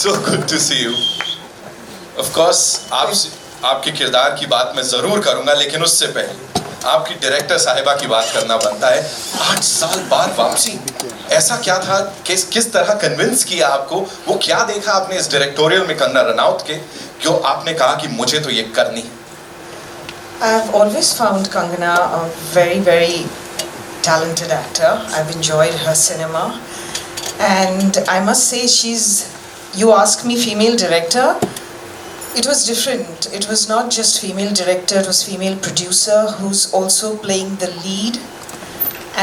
So good to see you. Of course, आपके किरदार की बात मैं ज़रूर करूँगा, लेकिन उससे पहले आपकी डायरेक्टर साहिबा की बात करना बनता है। 8 साल बाद वापसी, ऐसा क्या था, किस तरह कन्विंस किया आपको, वो क्या देखा आपने इस डायरेक्टोरियल में कंगना रनौत के, जो आपने कहा कि मुझे तो ये करनी है? I've always found Kangana a very, very talented actor. I've enjoyed her cinema. And I must say you asked me female director, it was different. It was not just female director, it was female producer who's also playing the lead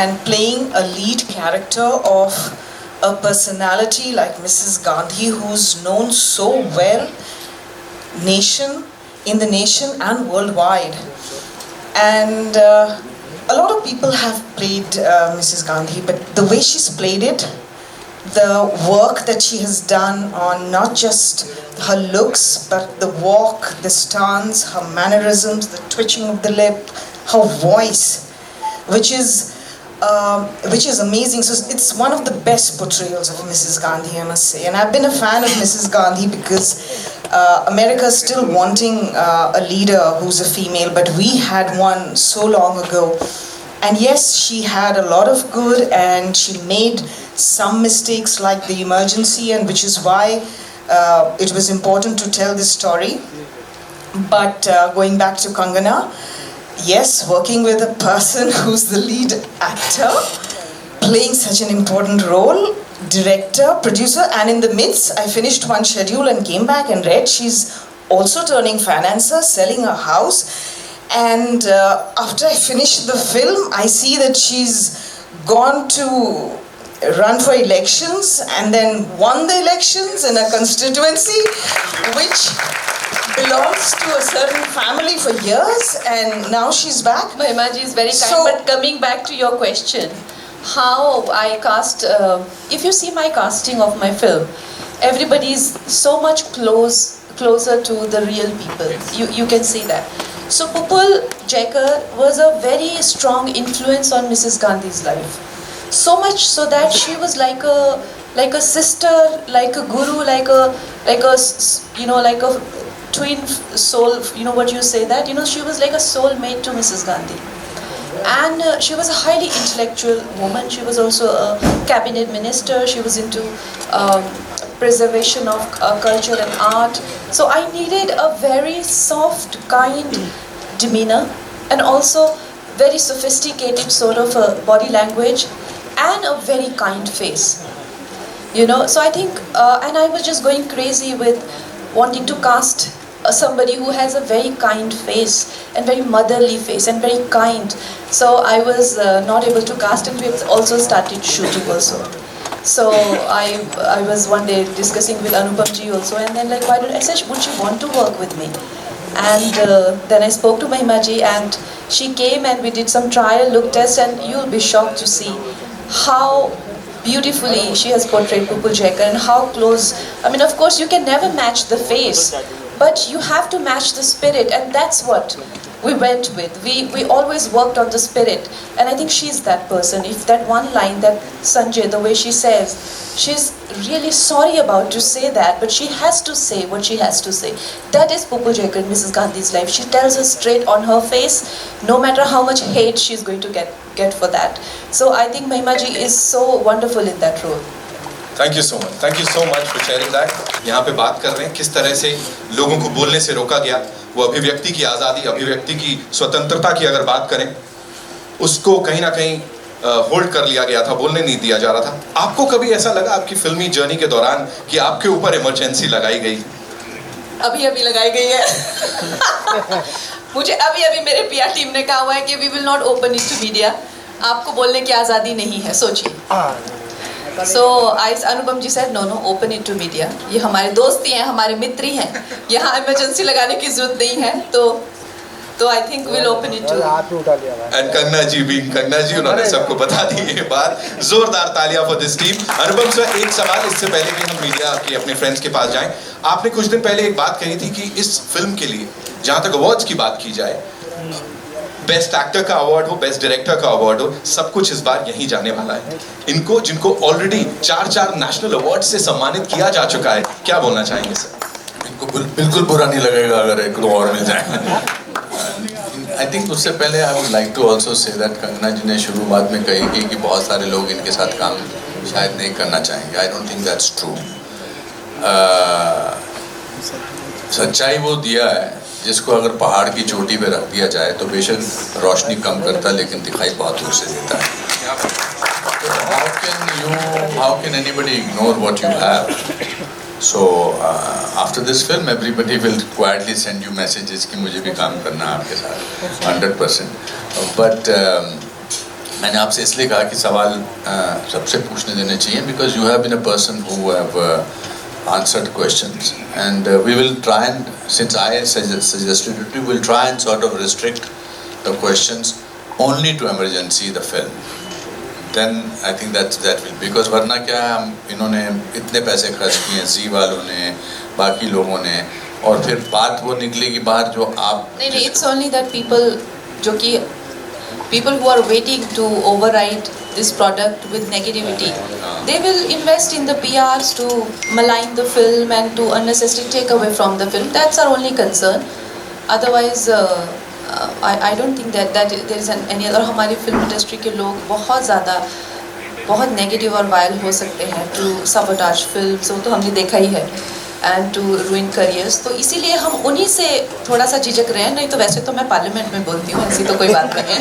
and playing a lead character of a personality like Mrs. Gandhi, who's known so well in the nation and worldwide. And a lot of people have played Mrs. Gandhi, but the way she's played it, the work that she has done on not just her looks, but the walk, the stance, her mannerisms, the twitching of the lip, her voice, which is amazing. So it's one of the best portrayals of Mrs. Gandhi, I must say. And I've been a fan of Mrs. Gandhi because America is still wanting a leader who's a female, but we had one so long ago. And yes, she had a lot of good, and she made some mistakes like the emergency, and which is why it was important to tell this story. But going back to Kangana, yes, working with a person who's the lead actor, playing such an important role, director, producer, and in the midst, I finished one schedule and came back and read she's also turning financer, selling a house. And after I finished the film, I see that she's gone to run for elections and then won the elections in a constituency which belongs to a certain family for years, and now she's back. Mahima ji is very kind, but coming back to your question, how I cast, if you see my casting of my film, everybody is so much closer to the real people. You can see that. So Pupul Jaikar was a very strong influence on Mrs. Gandhi's life. So much so that she was like a sister, like a guru, like a twin soul. You know what you say that? She was like a soulmate to Mrs. Gandhi. And she was a highly intellectual woman. She was also a cabinet minister. She was into preservation of culture and art. So I needed a very soft, kind demeanor, and also very sophisticated sort of body language, and a very kind face. So I think, and I was just going crazy with wanting to cast somebody who has a very kind face and very motherly face and very kind. So I was not able to cast, and we also started shooting also. So I was one day discussing with Anupam ji also, and then I said, would you want to work with me? And then I spoke to Mahima ji, and she came and we did some trial look test, and you'll be shocked to see how beautifully she has portrayed Pupul Jaikar and how close. I mean, of course, you can never match the face, but you have to match the spirit, and that's what we went with. We always worked on the spirit, and I think she's that person. If that one line that Sanjay, the way she says, she's really sorry about to say that, but she has to say what she has to say. That is Pupul Jaikar in Mrs. Gandhi's life. She tells her straight on her face, no matter how much hate she's going to get for that. So I think Mahima ji is so wonderful in that role. Thank you so much. Thank you so much for sharing that. यहाँ पे बात कर रहे हैं किस तरह से लोगों को बोलने से रोका गया, वो अभिव्यक्ति की आज़ादी, अभिव्यक्ति की स्वतंत्रता की अगर बात करें, उसको कहीं ना कहीं होल्ड कर लिया गया था, बोलने नहीं दिया जा रहा था। आपको कभी ऐसा लगा आपकी फिल्मी जर्नी के दौरान कि आपके ऊपर इमरजेंसी लगाई गई? अभी लगाई गई है। मुझे अभी मेरे पीआर टीम ने कहा हुआ है कि we will not open it to media. आपको बोलने की आज़ादी नहीं है, सोचिए। So Anupam ji said, no, open it to media. ये हमारे दोस्त ही हैं, हमारे मित्र ही हैं, यहाँ इमरजेंसी लगाने की जरूरत नहीं है, तो I think we'll open it to. And Kangana ji उन्होंने सबको बता दी ये बात। जोरदार तालियां for this team. Anupam sir, एक सवाल इससे पहले कि हम मीडिया के अपने फ्रेंड्स के पास जाएं, आपने कुछ दिन पहले एक बात कही थी कि इस फिल्म के लिए, जहाँ तक अवार्ड्स की बात की जाए, बेस्ट एक्टर का अवार्ड हो, बेस्ट डायरेक्टर का अवार्ड हो, सब कुछ इस बार यहीं जाने वाला है। इनको जिनको ऑलरेडी 4 नेशनल अवार्ड से सम्मानित किया जा चुका है, क्या बोलना चाहेंगे सर? इनको बिल्कुल बुरा नहीं लगेगा अगर एक दो और मिल जाए। आई थिंक उससे पहले I would like to also say that Kangana ji ने शुरुआत में कही कि बहुत सारे लोग इनके साथ काम शायद नहीं करना चाहेंगे। I don't think that's true. सच्चाई वो दिया है जिसको अगर पहाड़ की चोटी पे रख दिया जाए तो बेशक रोशनी कम करता है लेकिन दिखाई बहुत दूर से देता है। How can anybody ignore what you have? So after this film, everybody will quietly send you messages कि मुझे भी काम करना है आपके साथ 100%. But मैंने आपसे इसलिए कहा कि सवाल सबसे पूछने देने चाहिए because you have been a person who have answered questions and we will try and, since I suggested it, we will try and sort of restrict the questions only to emergency the film. Then I think that will, because वरना क्या हम इन्होंने इतने पैसे खर्च किए हैं, जी वालों ने, बाकी लोगों ने, और फिर बात वो निकलेगी बाहर जो आप नहीं, it's only that people who are waiting to override this product with negativity, they will invest in the PRs to malign the film and to unnecessarily take away from the film. That's our only concern. Otherwise I don't think that there is any other. हमारी film industry के लोग बहुत negative और vial हो सकते हैं to sabotage films, वो तो हमने देखा ही है, एंड टू रूइन करियर्स। तो इसीलिए हम उन्हीं से थोड़ा सा झिझक रहे हैं, नहीं तो वैसे तो मैं पार्लियामेंट में बोलती हूँ, ऐसी तो कोई बात नहीं है।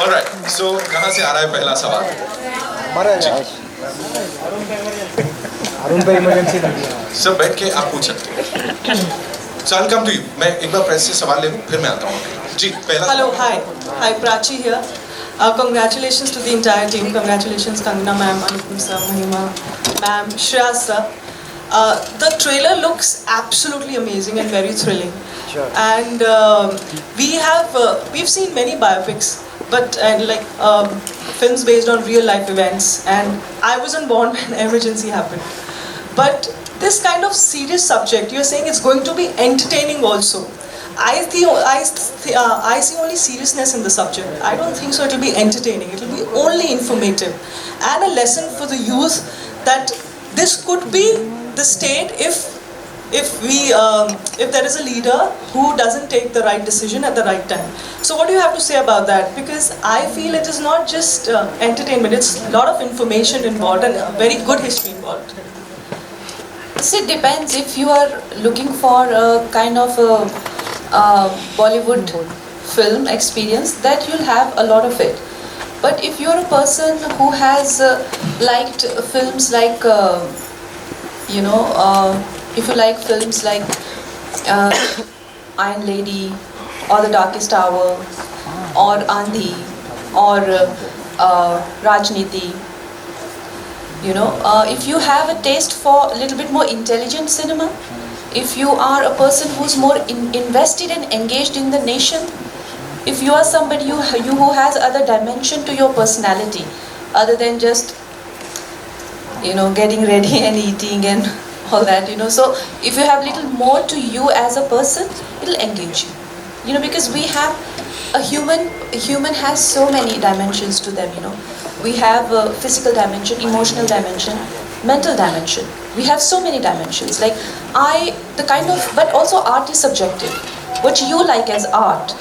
Alright, so कहाँ से आ रहा है पहला सवाल? अरुण भाई इमरजेंसी सब बैठ के आप पूछ सकते हैं। So I'll come to you. मैं एक बार प्रेस से सवाल ले लूँ, फिर मैं आता हूँ। जी, पहला। Hello, hi, Prachi here. Congratulations to the entire team. Congratulations, Kangana ma'am, Anupam sir, Mahima ma'am, Shreyas sir. The trailer looks absolutely amazing and very thrilling. Sure. And we've seen many biopics, but films based on real life events. And I wasn't born when emergency happened. But this kind of serious subject, you're saying it's going to be entertaining also. I see only seriousness in the subject. I don't think so it'll be entertaining. It'll be only informative and a lesson for the youth that this could be the state if there is a leader who doesn't take the right decision at the right time. So what do you have to say about that? Because I feel it is not just entertainment. It's a lot of information involved and a very good history involved. It depends. If you are looking for a kind of Bollywood film experience, that you'll have a lot of it. But if you're a person who has liked films like, if you like films like Iron Lady or The Darkest Hour or Andhi or Rajniti, if you have a taste for a little bit more intelligent cinema, if you are a person who's more invested and engaged in the nation, if you are somebody who has other dimension to your personality other than just getting ready and eating and all that, so if you have little more to you as a person, it'll engage you, because we have a human has so many dimensions to them. We have a physical dimension, emotional dimension, mental dimension. We have so many dimensions. But also art is subjective. What you like as art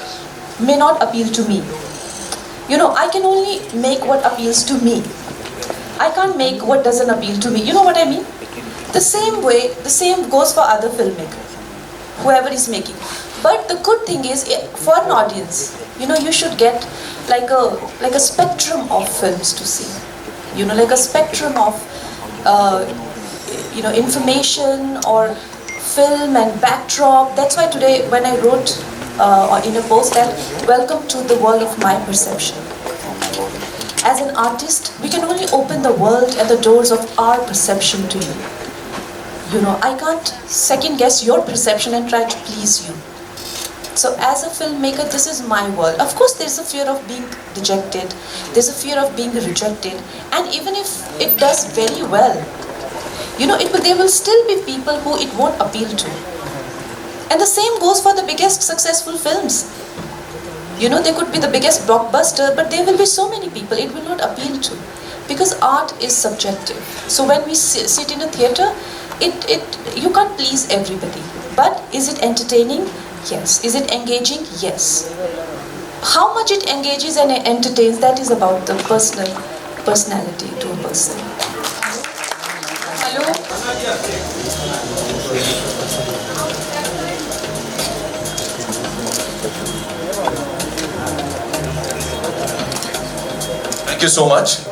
may not appeal to me. I can only make what appeals to me. I can't make what doesn't appeal to me. You know what I mean? The same goes for other filmmakers, whoever is making. But the good thing is, for an audience, you should get like a spectrum of films to see. Like a spectrum of information or film and backdrop. That's why today when I wrote in a post that welcome to the world of my perception. As an artist, we can only open the world and the doors of our perception to you. I can't second guess your perception and try to please you. So as a filmmaker, this is my world. Of course, there's a fear of being dejected. There's a fear of being rejected. And even if it does very well, there will still be people who it won't appeal to. And the same goes for the biggest successful films. You know, they could be the biggest blockbuster, but there will be so many people it will not appeal to. Because art is subjective. So when we sit in a theatre, you can't please everybody. But is it entertaining? Yes. Is it engaging? Yes. How much it engages and entertains, that is about the personality to a person. Hello? Thank you so much.